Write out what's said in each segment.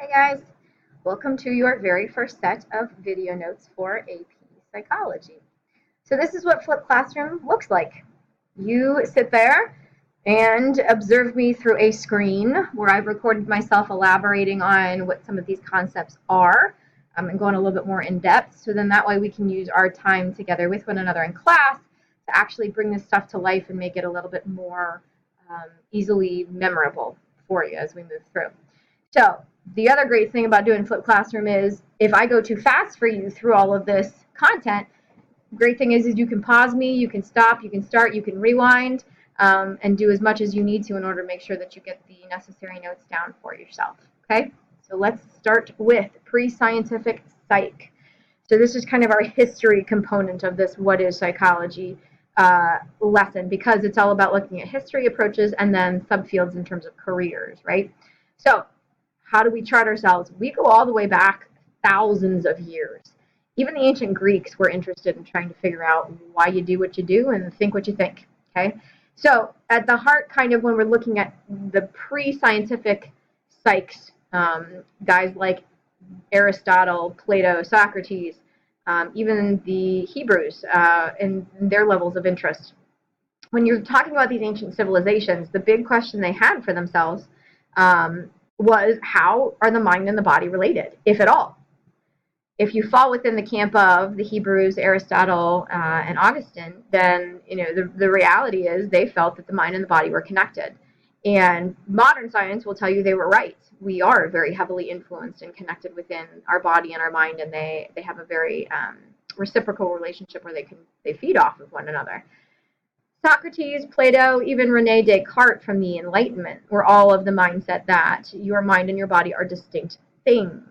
Hey guys, welcome to your very first set of video notes for AP Psychology. So this is what Flipped Classroom looks like. You sit there and observe me through a screen where I've recorded myself elaborating on what some of these concepts are and going a little bit more in depth. So then that way we can use our time together with one another in class to actually bring this stuff to life and make it a little bit more easily memorable for you as we move through. So the other great thing about doing Flipped Classroom is if I go too fast for you through all of this content, great thing is you can pause me, you can stop, you can start, you can rewind, and do as much as you need to in order to make sure that you get the necessary notes down for yourself. Okay, so let's start with pre-scientific psych. So this is kind of our history component of this what is psychology lesson, because it's all about looking at history approaches and then subfields in terms of careers, right? So how do we chart ourselves? We go all the way back thousands of years. Even the ancient Greeks were interested in trying to figure out why you do what you do and think what you think. Okay, so at the heart, kind of when we're looking at the pre-scientific psychs, guys like Aristotle, Plato, Socrates, even the Hebrews and their levels of interest. When you're talking about these ancient civilizations, the big question they had for themselves was, how are the mind and the body related, if at all? If you fall within the camp of the Hebrews, Aristotle, and Augustine, then the reality is they felt that the mind and the body were connected. And modern science will tell you they were right. We are very heavily influenced and connected within our body and our mind, and they have a very reciprocal relationship where they feed off of one another. Socrates, Plato, even René Descartes from the Enlightenment were all of the mindset that your mind and your body are distinct things,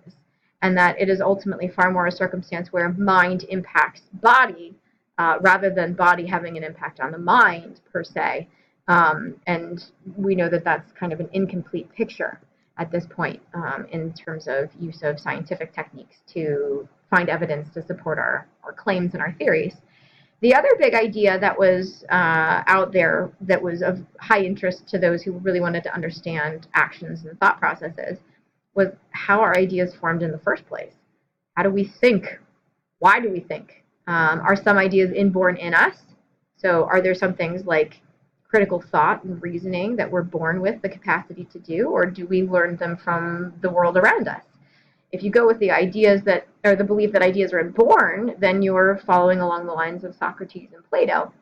and that it is ultimately far more a circumstance where mind impacts body rather than body having an impact on the mind per se. And we know that that's kind of an incomplete picture at this point in terms of use of scientific techniques to find evidence to support our claims and our theories. The other big idea that was out there that was of high interest to those who really wanted to understand actions and thought processes was how our ideas formed in the first place. How do we think? Why do we think? Are some ideas inborn in us? So are there some things like critical thought and reasoning that we're born with the capacity to do, or do we learn them from the world around us? If you go with the ideas that, or the belief that ideas are inborn, then you're following along the lines of Socrates and Plato.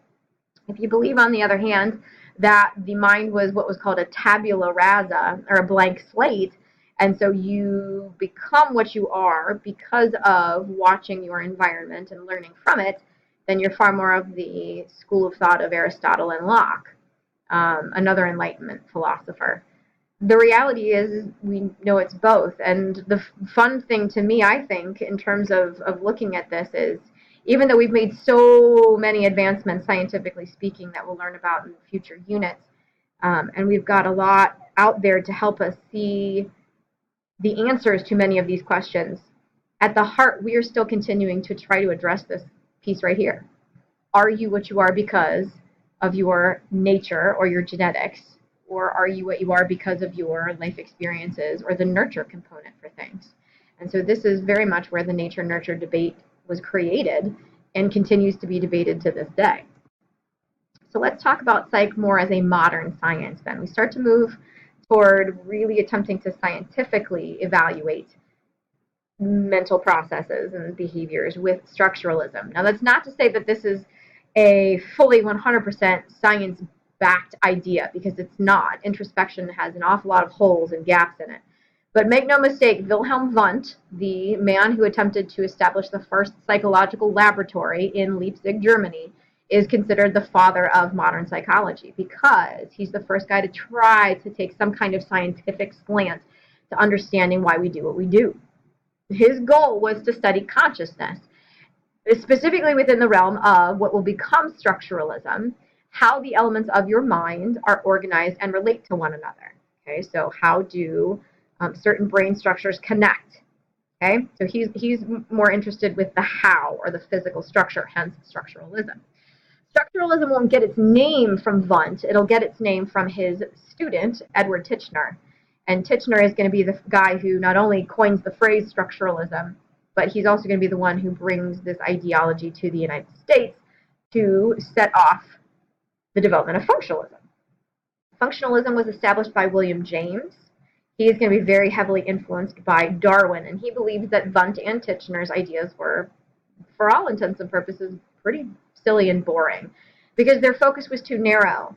If you believe, on the other hand, that the mind was what was called a tabula rasa, or a blank slate, and so you become what you are because of watching your environment and learning from it, then you're far more of the school of thought of Aristotle and Locke, another Enlightenment philosopher. The reality is we know it's both. And the fun thing to me, I think, in terms of looking at this is, even though we've made so many advancements, scientifically speaking, that we'll learn about in future units, and we've got a lot out there to help us see the answers to many of these questions, at the heart, we are still continuing to try to address this piece right here. Are you what you are because of your nature or your genetics? Or are you what you are because of your life experiences or the nurture component for things? And so this is very much where the nature-nurture debate was created and continues to be debated to this day. So let's talk about psych more as a modern science then. We start to move toward really attempting to scientifically evaluate mental processes and behaviors with structuralism. Now, that's not to say that this is a fully 100% science backed idea, because it's not. Introspection has an awful lot of holes and gaps in it. But make no mistake, Wilhelm Wundt, the man who attempted to establish the first psychological laboratory in Leipzig, Germany, is considered the father of modern psychology, because he's the first guy to try to take some kind of scientific slant to understanding why we do what we do. His goal was to study consciousness, specifically within the realm of what will become structuralism, how the elements of your mind are organized and relate to one another. Okay, so how do certain brain structures connect? Okay, so he's more interested with the how, or the physical structure, hence structuralism. Structuralism won't get its name from Wundt. It'll get its name from his student, Edward Titchener. And Titchener is going to be the guy who not only coins the phrase structuralism, but he's also going to be the one who brings this ideology to the United States to set off the development of functionalism. Functionalism was established by William James. He is going to be very heavily influenced by Darwin, and he believes that Wundt and Titchener's ideas were, for all intents and purposes, pretty silly and boring because their focus was too narrow.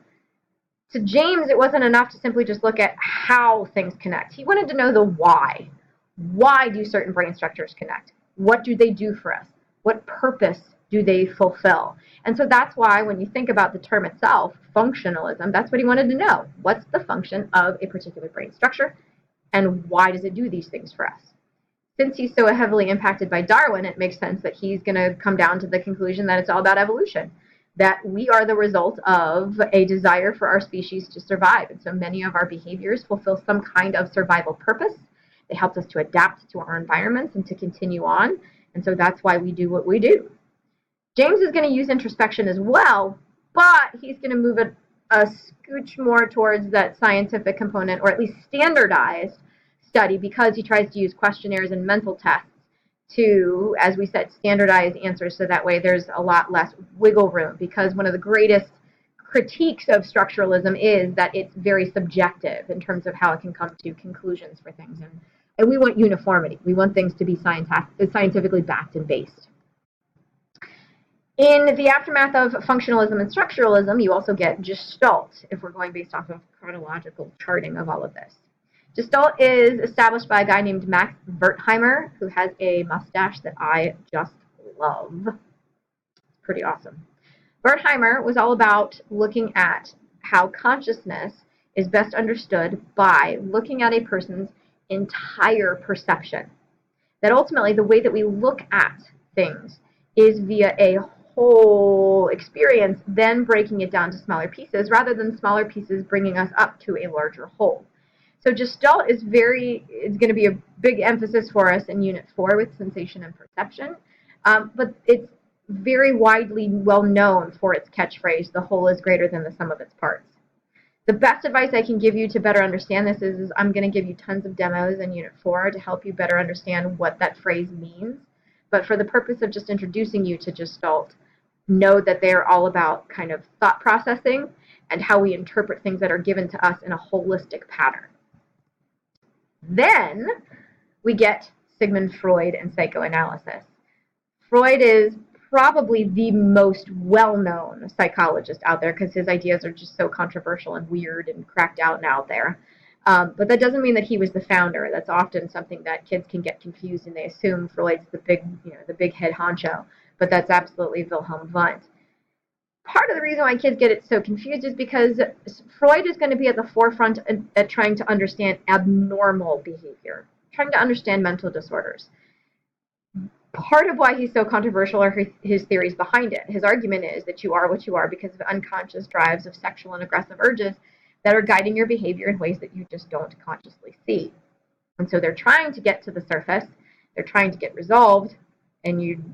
To James, it wasn't enough to simply just look at how things connect. He wanted to know the why. Why do certain brain structures connect? What do they do for us? What purpose do they fulfill? And so that's why when you think about the term itself, functionalism, that's what he wanted to know. What's the function of a particular brain structure, and why does it do these things for us? Since he's so heavily impacted by Darwin, it makes sense that he's going to come down to the conclusion that it's all about evolution, that we are the result of a desire for our species to survive. And so many of our behaviors fulfill some kind of survival purpose. They help us to adapt to our environments and to continue on. And so that's why we do what we do. James is going to use introspection as well, but he's going to move it a scooch more towards that scientific component, or at least standardized study, because he tries to use questionnaires and mental tests to, as we said, standardize answers so that way there's a lot less wiggle room, because one of the greatest critiques of structuralism is that it's very subjective in terms of how it can come to conclusions for things. And we want uniformity. We want things to be scientifically backed and based. In the aftermath of functionalism and structuralism, you also get Gestalt, if we're going based off of chronological charting of all of this. Gestalt is established by a guy named Max Wertheimer, who has a mustache that I just love. It's pretty awesome. Wertheimer was all about looking at how consciousness is best understood by looking at a person's entire perception. That ultimately the way that we look at things is via a whole experience, then breaking it down to smaller pieces, rather than smaller pieces bringing us up to a larger whole. So Gestalt is going to be a big emphasis for us in Unit 4 with sensation and perception, but it's very widely well known for its catchphrase, the whole is greater than the sum of its parts. The best advice I can give you to better understand this is I'm going to give you tons of demos in Unit 4 to help you better understand what that phrase means. But for the purpose of just introducing you to Gestalt, know that they're all about kind of thought processing and how we interpret things that are given to us in a holistic pattern. Then we get Sigmund Freud and psychoanalysis. Freud is probably the most well-known psychologist out there because his ideas are just so controversial and weird and cracked out and out there. But that doesn't mean that he was the founder. That's often something that kids can get confused, and they assume Freud's the big head honcho. But that's absolutely Wilhelm Wundt. Part of the reason why kids get it so confused is because Freud is going to be at the forefront at trying to understand abnormal behavior, trying to understand mental disorders. Part of why he's so controversial are his theories behind it. His argument is that you are what you are because of unconscious drives of sexual and aggressive urges that are guiding your behavior in ways that you just don't consciously see. And so they're trying to get to the surface, they're trying to get resolved, and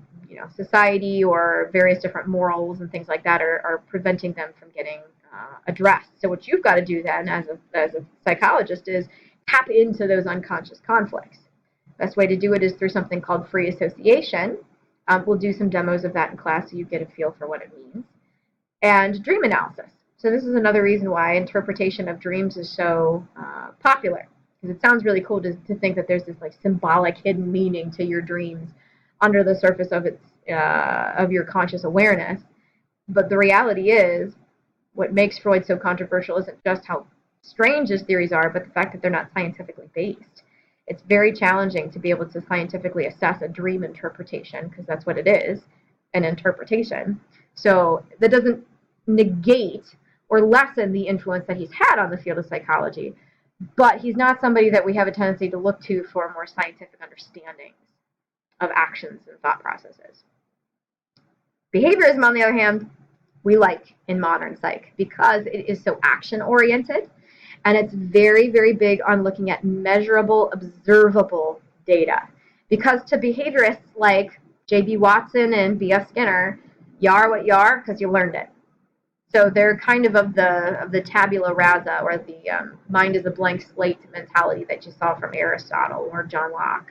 society or various different morals and things like that are preventing them from getting addressed. So what you've got to do then as a psychologist is tap into those unconscious conflicts. Best way to do it is through something called free association. We'll do some demos of that in class so you get a feel for what it means. And dream analysis. So this is another reason why interpretation of dreams is so popular, because it sounds really cool to think that there's this like symbolic hidden meaning to your dreams under the surface of your conscious awareness. But the reality is, what makes Freud so controversial isn't just how strange his theories are, but the fact that they're not scientifically based. It's very challenging to be able to scientifically assess a dream interpretation, because that's what it is, an interpretation. So that doesn't negate or lessen the influence that he's had on the field of psychology, but he's not somebody that we have a tendency to look to for more scientific understandings of actions and thought processes. Behaviorism, on the other hand, we like in modern psych because it is so action-oriented, and it's very, very big on looking at measurable, observable data. Because to behaviorists like J.B. Watson and B.F. Skinner, you are what you are because you learned it. So they're kind of the tabula rasa, or the mind is a blank slate mentality that you saw from Aristotle or John Locke.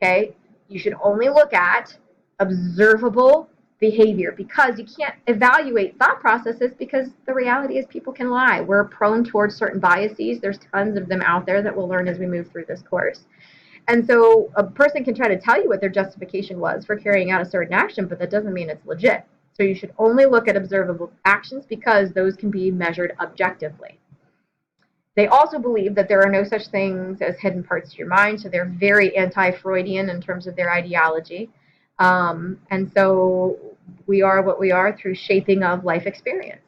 Okay, you should only look at observable behavior, because you can't evaluate thought processes, because the reality is people can lie. We're prone towards certain biases. There's tons of them out there that we'll learn as we move through this course. And so a person can try to tell you what their justification was for carrying out a certain action, but that doesn't mean it's legit. So you should only look at observable actions, because those can be measured objectively. They also believe that there are no such things as hidden parts of your mind, so they're very anti-Freudian in terms of their ideology. And so we are what we are through shaping of life experience,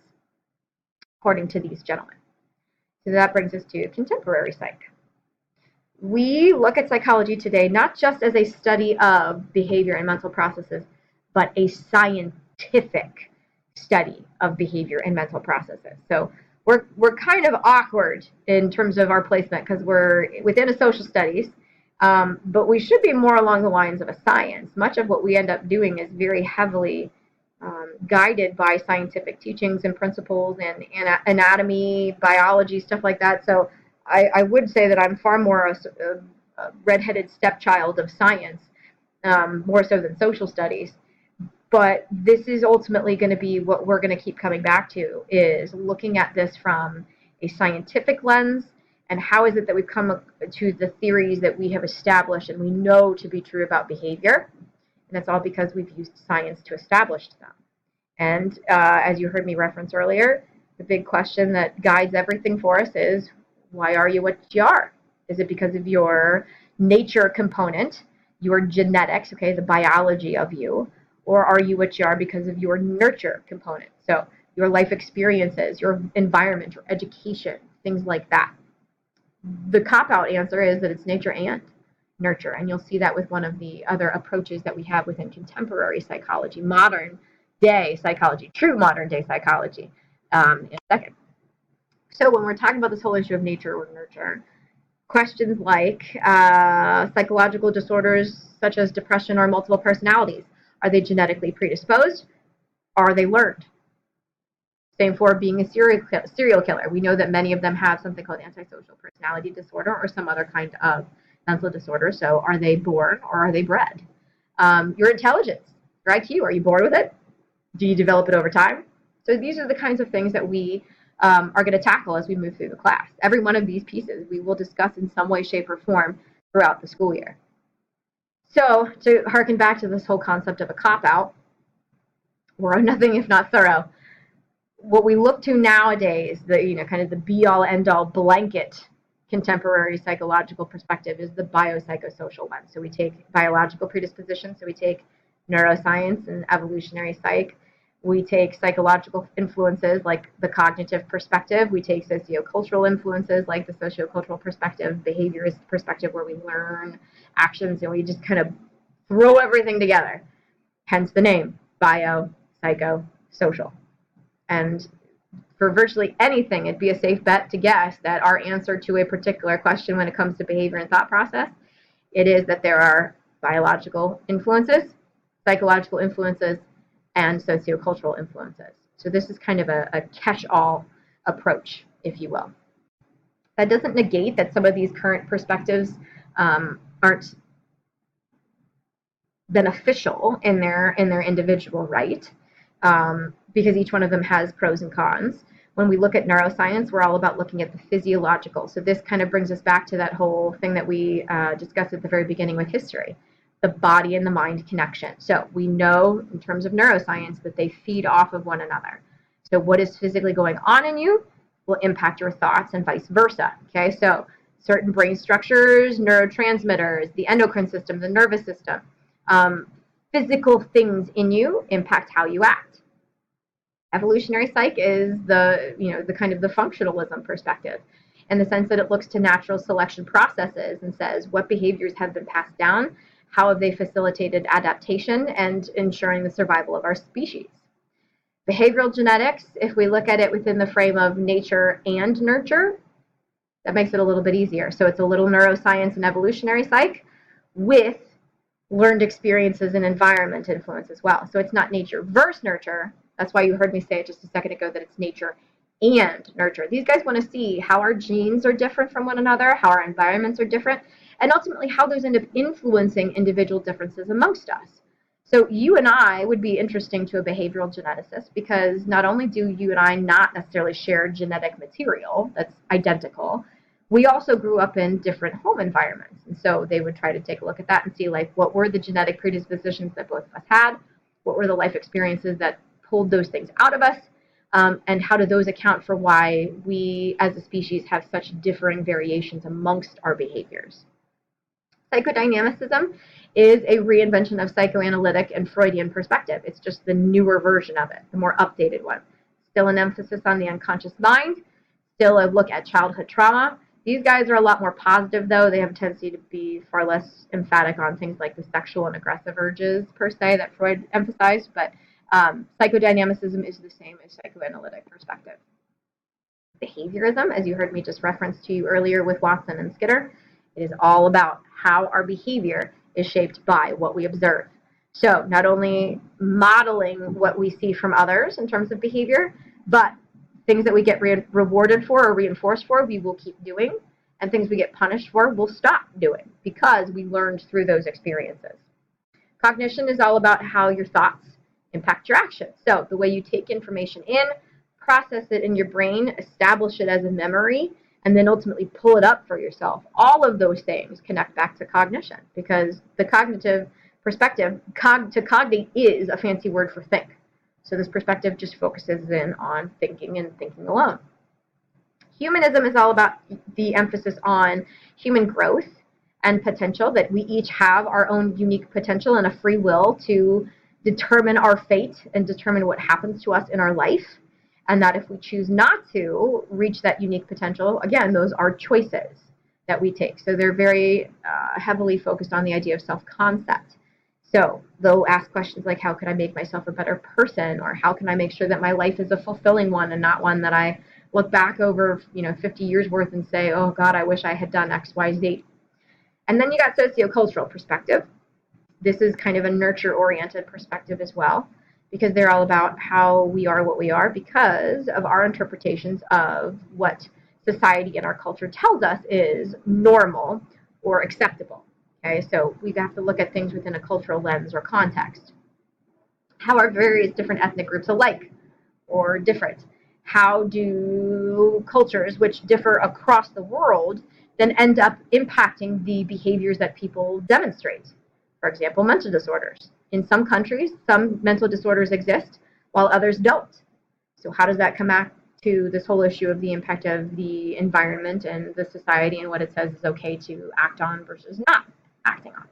according to these gentlemen. So that brings us to contemporary psych. We look at psychology today not just as a study of behavior and mental processes, but a scientific study of behavior and mental processes. So we're kind of awkward in terms of our placement, because we're within a social studies, but we should be more along the lines of a science. Much of what we end up doing is very heavily guided by scientific teachings and principles and anatomy, biology, stuff like that. So I would say that I'm far more a redheaded stepchild of science, more so than social studies. But this is ultimately going to be what we're going to keep coming back to, is looking at this from a scientific lens, and how is it that we've come to the theories that we have established and we know to be true about behavior. And that's all because we've used science to establish them. And as you heard me reference earlier, the big question that guides everything for us is, why are you what you are? Is it because of your nature component, your genetics, okay, the biology of you, or are you what you are because of your nurture component? So your life experiences, your environment, your education, things like that. The cop-out answer is that it's nature and nurture, and you'll see that with one of the other approaches that we have within contemporary psychology, modern day psychology, true modern day psychology, in a second. So when we're talking about this whole issue of nature or nurture, questions like psychological disorders such as depression or multiple personalities, are they genetically predisposed? Or are they learned? Same for being a serial killer. We know that many of them have something called antisocial personality disorder or some other kind of mental disorder. So are they born or are they bred? Your intelligence, your IQ, are you born with it? Do you develop it over time? So these are the kinds of things that we are going to tackle as we move through the class. Every one of these pieces we will discuss in some way, shape, or form throughout the school year. So to harken back to this whole concept of a cop-out, we're nothing if not thorough. What we look to nowadays, the kind of the be-all, end-all blanket contemporary psychological perspective, is the biopsychosocial one. So we take biological predisposition, so we take neuroscience and evolutionary psych. We take psychological influences like the cognitive perspective. We take sociocultural influences like the sociocultural perspective, behaviorist perspective, where we learn actions, and we just kind of throw everything together. Hence the name, bio, psycho, social. And for virtually anything, it'd be a safe bet to guess that our answer to a particular question when it comes to behavior and thought process, it is that there are biological influences, psychological influences, and sociocultural influences. So this is kind of a catch-all approach, if you will. That doesn't negate that some of these current perspectives aren't beneficial in their individual right, because each one of them has pros and cons. When we look at neuroscience, we're all about looking at the physiological. So this kind of brings us back to that whole thing that we discussed at the very beginning with history, the body and the mind connection. So we know in terms of neuroscience that they feed off of one another. So what is physically going on in you will impact your thoughts and vice versa. Okay, so certain brain structures, neurotransmitters, the endocrine system, the nervous system, physical things in you impact how you act. Evolutionary psych is the kind of the functionalism perspective, in the sense that it looks to natural selection processes and says what behaviors have been passed down, how have they facilitated adaptation and ensuring the survival of our species. Behavioral genetics, if we look at it within the frame of nature and nurture, that makes it a little bit easier. So it's a little neuroscience and evolutionary psych with learned experiences and environment influence as well. So it's not nature versus nurture, That's why you heard me say it just a second ago that it's nature and nurture. These guys want to see how our genes are different from one another, how our environments are different, and ultimately how those end up influencing individual differences amongst us. So you and I would be interesting to a behavioral geneticist because not only do you and I not necessarily share genetic material that's identical, we also grew up in different home environments. And so they would try to take a look at that and see, like, what were the genetic predispositions that both of us had? What were the life experiences that pulled those things out of us? And how do those account for why we as a species have such differing variations amongst our behaviors? Psychodynamicism is a reinvention of psychoanalytic and Freudian perspective. It's just the newer version of it, the more updated one. Still an emphasis on the unconscious mind, still a look at childhood trauma. These guys are a lot more positive, though. They have a tendency to be far less emphatic on things like the sexual and aggressive urges, per se, that Freud emphasized. But psychodynamicism is the same as psychoanalytic perspective. Behaviorism, as you heard me just reference to you earlier with Watson and Skinner, it is all about how our behavior is shaped by what we observe. So not only modeling what we see from others in terms of behavior, but things that we get rewarded for or reinforced for, we will keep doing, and things we get punished for, we'll stop doing because we learned through those experiences. Cognition is all about how your thoughts impact your actions. So the way you take information in, process it in your brain, establish it as a memory, and then ultimately pull it up for yourself. All of those things connect back to cognition because the cognitive perspective, to cognate is a fancy word for think. So this perspective just focuses in on thinking and thinking alone. Humanism is all about the emphasis on human growth and potential, that we each have our own unique potential and a free will to determine our fate and determine what happens to us in our life. And that if we choose not to reach that unique potential, again, those are choices that we take. So they're very heavily focused on the idea of self-concept. So they'll ask questions like, how can I make myself a better person? Or how can I make sure that my life is a fulfilling one and not one that I look back over 50 years worth and say, oh God, I wish I had done X, Y, Z. And then you got sociocultural perspective. This is kind of a nurture-oriented perspective as well, because they're all about how we are what we are because of our interpretations of what society and our culture tells us is normal or acceptable. Okay, so we have to look at things within a cultural lens or context. How are various different ethnic groups alike or different? How do cultures which differ across the world then end up impacting the behaviors that people demonstrate? For example, mental disorders. In some countries, some mental disorders exist while others don't. So how does that come back to this whole issue of the impact of the environment and the society and what it says is okay to act on versus not acting on?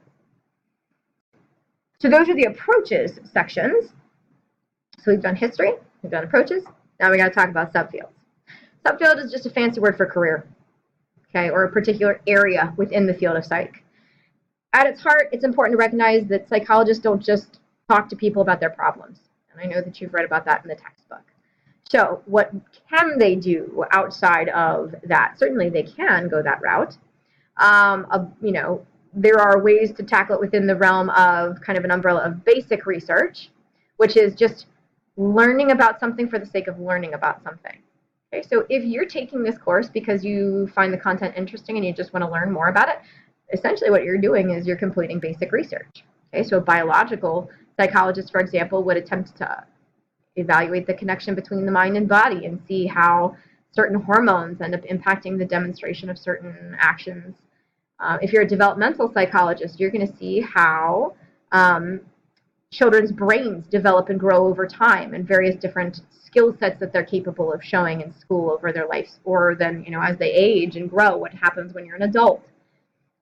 So those are the approaches sections. So we've done history, we've done approaches, now we got to talk about subfields. Subfield is just a fancy word for career, okay, or a particular area within the field of psych. At its heart, it's important to recognize that psychologists don't just talk to people about their problems. And I know that you've read about that in the textbook. So what can they do outside of that? Certainly they can go that route. There are ways to tackle it within the realm of kind of an umbrella of basic research, which is just learning about something for the sake of learning about something. Okay, so if you're taking this course because you find the content interesting and you just want to learn more about it, essentially what you're doing is you're completing basic research. Okay, so a biological psychologist, for example, would attempt to evaluate the connection between the mind and body and see how certain hormones end up impacting the demonstration of certain actions. If you're a developmental psychologist, you're going to see how children's brains develop and grow over time and various different skill sets that they're capable of showing in school over their lives, or then, as they age and grow, what happens when you're an adult.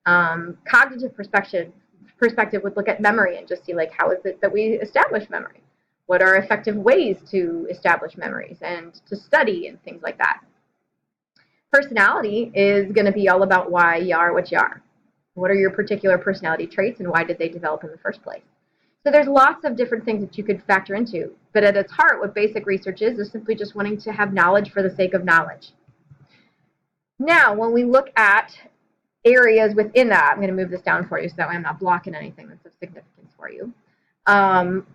Cognitive perspective would look at memory and just see, like, how is it that we establish memory? What are effective ways to establish memories and to study and things like that? Personality is going to be all about why you are what you are. What are your particular personality traits and why did they develop in the first place? So there's lots of different things that you could factor into. But at its heart, what basic research is simply just wanting to have knowledge for the sake of knowledge. Now, when we look at areas within that, I'm going to move this down for you so that way I'm not blocking anything that's of significance for you.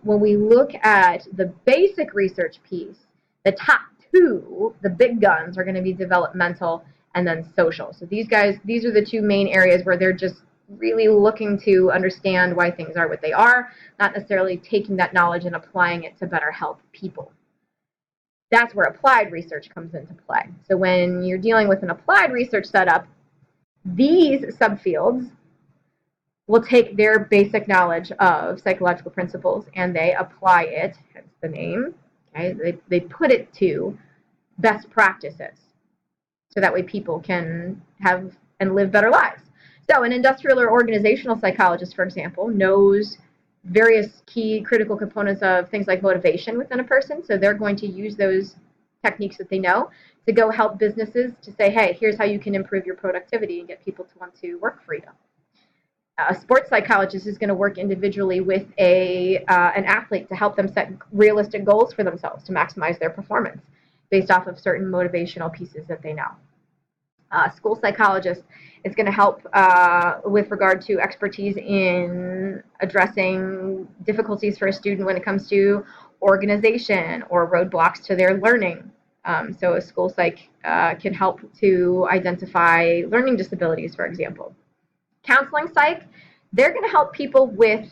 when we look at the basic research piece, the top two, the big guns, are going to be developmental and then social. So these are the two main areas where they're just really looking to understand why things are what they are, not necessarily taking that knowledge and applying it to better help people. That's where applied research comes into play. So when you're dealing with an applied research setup, these subfields will take their basic knowledge of psychological principles and they apply it, hence the name, okay? They put it to best practices so that way people can have and live better lives. So an industrial or organizational psychologist, for example, knows various key critical components of things like motivation within a person. So they're going to use those techniques that they know to go help businesses to say, hey, here's how you can improve your productivity and get people to want to work for you. A sports psychologist is going to work individually with an athlete to help them set realistic goals for themselves to maximize their performance based off of certain motivational pieces that they know. A school psychologist is going to help with regard to expertise in addressing difficulties for a student when it comes to organization or roadblocks to their learning. So a school psych can help to identify learning disabilities, for example. Counseling psych, they're going to help people with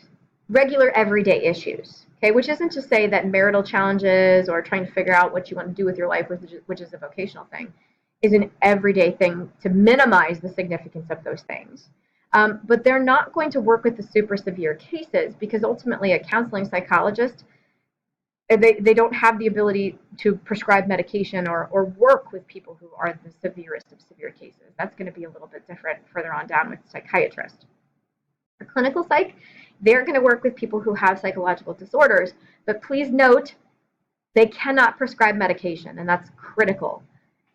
regular everyday issues, okay, which isn't to say that marital challenges or trying to figure out what you want to do with your life, which is a vocational thing, is an everyday thing to minimize the significance of those things. But they're not going to work with the super severe cases because ultimately a counseling psychologist, they don't have the ability to prescribe medication or work with people who are the severest of severe cases. That's going to be a little bit different further on down with psychiatrists. A clinical psych, they're going to work with people who have psychological disorders, but please note they cannot prescribe medication, and that's critical.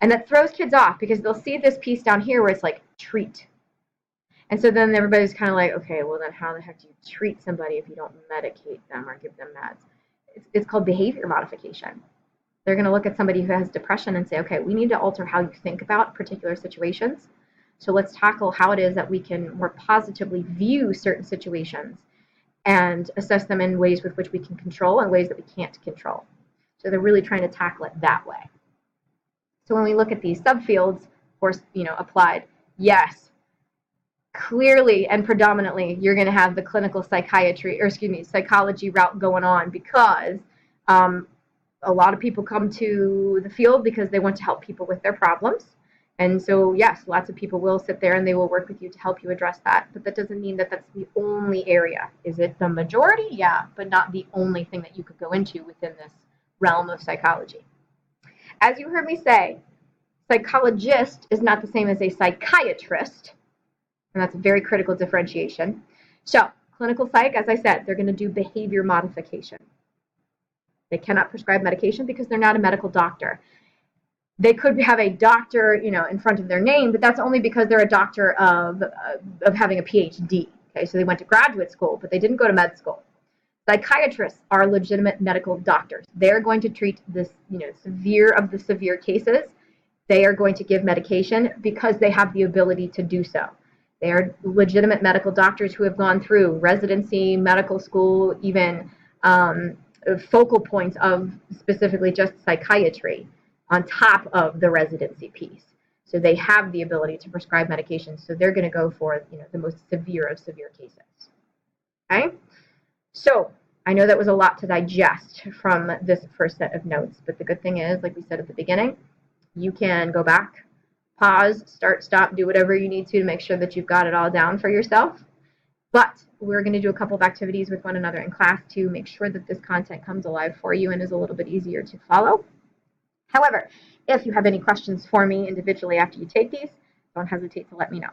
And that throws kids off because they'll see this piece down here where it's like treat. And so then everybody's kind of like, okay, well then how the heck do you treat somebody if you don't medicate them or give them meds? It's called behavior modification. They're going to look at somebody who has depression and say, okay, we need to alter how you think about particular situations. So let's tackle how it is that we can more positively view certain situations and assess them in ways with which we can control and ways that we can't control. So they're really trying to tackle it that way. So when we look at these subfields, of course, applied, yes, clearly and predominantly you're going to have the clinical psychology route going on because a lot of people come to the field because they want to help people with their problems. And so, yes, lots of people will sit there and they will work with you to help you address that. But that doesn't mean that that's the only area. Is it the majority? Yeah, but not the only thing that you could go into within this realm of psychology. As you heard me say, psychologist is not the same as a psychiatrist, and that's a very critical differentiation. So, clinical psych, as I said, they're going to do behavior modification. They cannot prescribe medication because they're not a medical doctor. They could have a doctor, in front of their name, but that's only because they're a doctor of having a PhD. Okay, so they went to graduate school, but they didn't go to med school. Psychiatrists are legitimate medical doctors. They're going to treat this, severe cases. They are going to give medication because they have the ability to do so. They are legitimate medical doctors who have gone through residency, medical school, even focal points of specifically just psychiatry on top of the residency piece. So they have the ability to prescribe medications. So they're going to go for the most severe of severe cases. Okay? So I know that was a lot to digest from this first set of notes, but the good thing is, like we said at the beginning, you can go back, pause, start, stop, do whatever you need to make sure that you've got it all down for yourself. But we're going to do a couple of activities with one another in class to make sure that this content comes alive for you and is a little bit easier to follow. However, if you have any questions for me individually after you take these, don't hesitate to let me know.